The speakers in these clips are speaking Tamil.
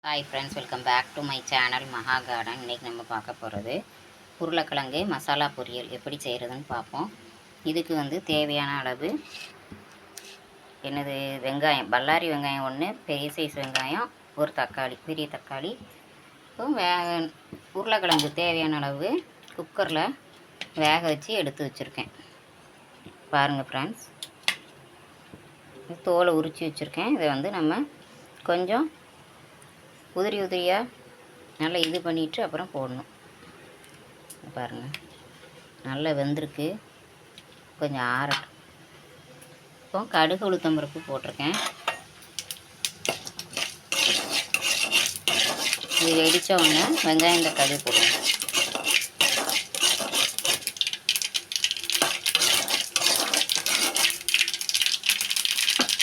Hi friends, welcome back to my channel Maha Garden. இன்றைக்கி நம்ம பார்க்க போகிறது உருளைக்கிழங்கு மசாலா பொரியல் எப்படி செய்கிறதுன்னு பார்ப்போம். இதுக்கு வந்து தேவையான அளவு என்னது வெங்காயம், பல்லாரி வெங்காயம் ஒன்று, பெரிய சைஸ் வெங்காயம், ஒரு தக்காளி, பெரிய தக்காளி. இப்போ உருளைக்கிழங்கு தேவையான அளவு குக்கரில் வேக வச்சு எடுத்து வச்சுருக்கேன். பாருங்கள் ஃப்ரெண்ட்ஸ், தோலை உரித்து வச்சுருக்கேன். இதை வந்து நம்ம கொஞ்சம் உதிரியாக நல்லா இது பண்ணிவிட்டு அப்புறம் போடணும். பாருங்கள், நல்லா வெந்திருக்கு. கொஞ்சம் ஆறட்டும். இப்போ கடுகு உளுத்தம்பருப்பு போட்டிருக்கேன். இது வெடித்த உடனே வெங்காயம் தக்காளி போடுவோம்.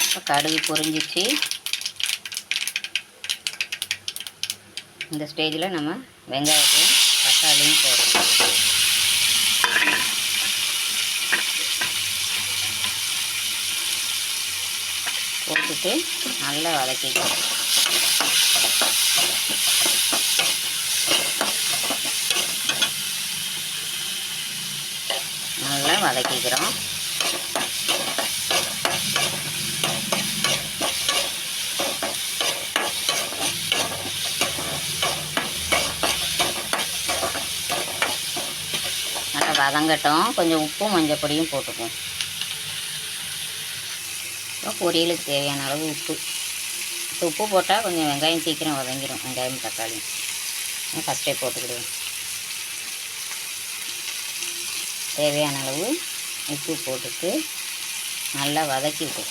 இப்போ கடுகு பொரிஞ்சிச்சு. இந்த ஸ்டேஜில் நம்ம வெங்காயத்தையும் தக்காளியும் போடணும். போட்டுட்டு நல்லா வதக்கிக்கிறோம். நல்லா வதக்கிக்கிறோம். வதங்கட்டும். கொஞ்சம் உப்பும் மஞ்சள் பொடியும் போட்டுக்குவோம். இப்போ பொரியலுக்கு தேவையான அளவு உப்பு போட்டால் கொஞ்சம் வெங்காயம் சீக்கிரம் வதங்கிடும். வெங்காயம் தக்காளி ஃபஸ்ட்டே போட்டுக்கிடுவோம். தேவையான அளவு உப்பு போட்டுட்டு நல்லா வதக்கிவிட்டு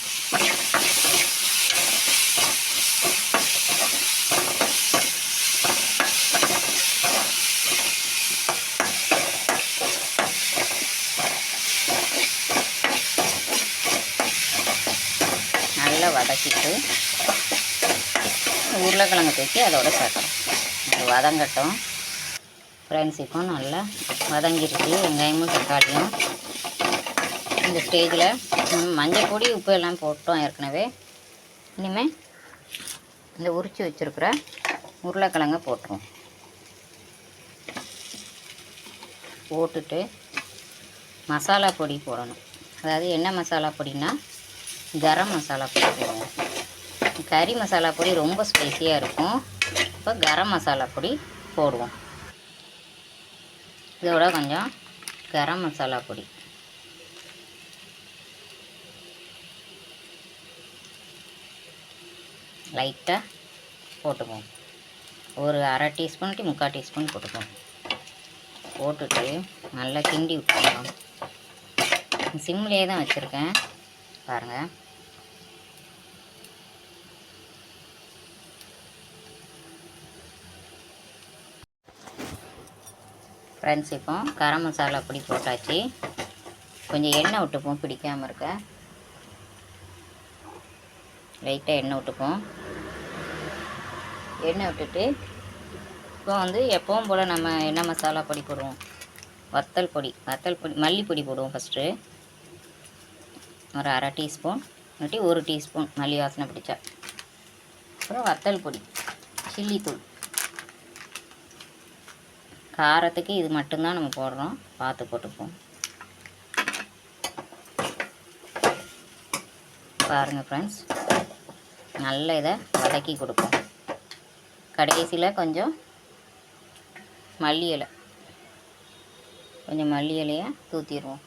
நல்லா வதக்கிட்டு உருளைக்கிழங்கு தூக்கி அதோட சேர்க்கணும். வதங்கட்டும் ஃப்ரெண்ட்ஸ். இப்போ நல்லா வதங்கிடுச்சு வெங்காயமும் தக்காளியும். இந்த ஸ்டேஜில் மஞ்சள் பொடி உப்பு எல்லாம் போட்டோம் ஏற்கனவே. இனிமேல் இந்த உரித்து வச்சுருக்கிற உருளைக்கிழங்கை போட்டுருவோம். போட்டுட்டு மசாலா பொடி போடணும். அதாவது என்ன மசாலா பொடினா கரம் மசாலா பொடி போடுவோம். கறி மசாலா பொடி ரொம்ப ஸ்பைஸியாக இருக்கும். இப்போ கரம் மசாலா பொடி போடுவோம். இதோட கொஞ்சம் கரம் மசாலா பொடி, லைட்டாக போட்டுக்குவோம். ஒரு அரை டீஸ்பூனுக்கு 3/4 டீஸ்பூன் போட்டுக்குவோம். போட்டுட்டு நல்லா கிண்டி விட்டுருவோம். சிம்லேயே தான் வச்சுருக்கேன் பாருங்கள். ஃப்ரெண்ட்ஸ், இப்போ கரம் மசாலா பொடி போட்டாச்சு. கொஞ்சம் எண்ணெய் விட்டுப்போம், பிடிக்காமல் இருக்க. லைட்டாக எண்ணெய் விட்டுப்போம். எண்ணெய் விட்டுட்டு இப்போ வந்து எப்பவும் போல் நம்ம என்ன மசாலா பொடி போடுவோம், வத்தல் பொடி மல்லிப்பொடி போடுவோம். ஃபஸ்ட்டு ஒரு அரை டீஸ்பூன் இல்லாட்டி 1 டீஸ்பூன் மல்லி வாசனை பிடிச்சா. அப்புறம் வத்தல் பொடி, சில்லி தூள். காரத்துக்கு இது மட்டும்தான் நம்ம போடுறோம், பார்த்து போட்டுப்போம். பாருங்கள் ஃப்ரெண்ட்ஸ், நல்ல இதை வதக்கி கொடுப்போம். கடைசியில் கொஞ்சம் மல்லி இலையை தூத்திடுவோம்.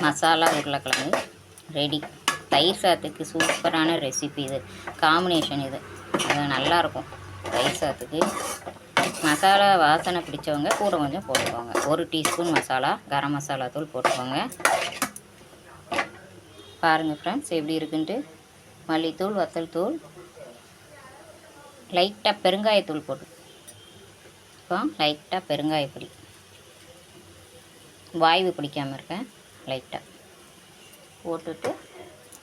மசாலா உருளைக்கிழங்கு ரெடி. தயிர் சாதத்துக்கு சூப்பரான ரெசிபி இது, காம்பினேஷன் இது. அது நல்லாயிருக்கும் தயிர் சாதத்துக்கு. மசாலா வாசனை பிடிச்சவங்க கூட கொஞ்சம் போட்டுக்கோங்க. 1 டீஸ்பூன் மசாலா கரம் மசாலா தூள் போட்டுக்கோங்க. பாருங்கள் ஃப்ரெண்ட்ஸ் எப்படி இருக்குன்ட்டு. மல்லித்தூள், வத்தல் தூள், லைட்டாக பெருங்காயத்தூள் போட்டு. இப்போ லைட்டாக பெருங்காயப்பொடி, வாய்வு பிடிக்காமல் இருக்கேன், லைட்டாக போட்டுட்டு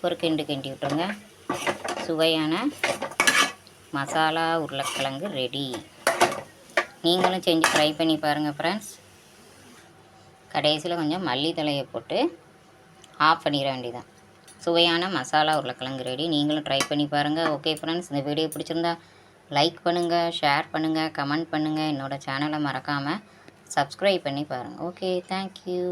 ஒரு கிண்டி விட்டுருங்க. சுவையான மசாலா உருளைக்கிழங்கு ரெடி. நீங்களும் செஞ்சு ட்ரை பண்ணி பாருங்கள் ஃப்ரெண்ட்ஸ். கடைசியில் கொஞ்சம் மல்லி தழையை போட்டு ஆஃப் பண்ணிட வேண்டியதான். சுவையான மசாலா உருளைக்கிழங்கு ரெடி. நீங்களும் ட்ரை பண்ணி பாருங்கள். ஓகே ஃப்ரெண்ட்ஸ், இந்த வீடியோ பிடிச்சிருந்தா லைக் பண்ணுங்கள், ஷேர் பண்ணுங்கள், கமெண்ட் பண்ணுங்கள். என்னோடய சேனலை மறக்காமல் சப்ஸ்கிரைப் பண்ணி பாருங்கள். Okay, thank you.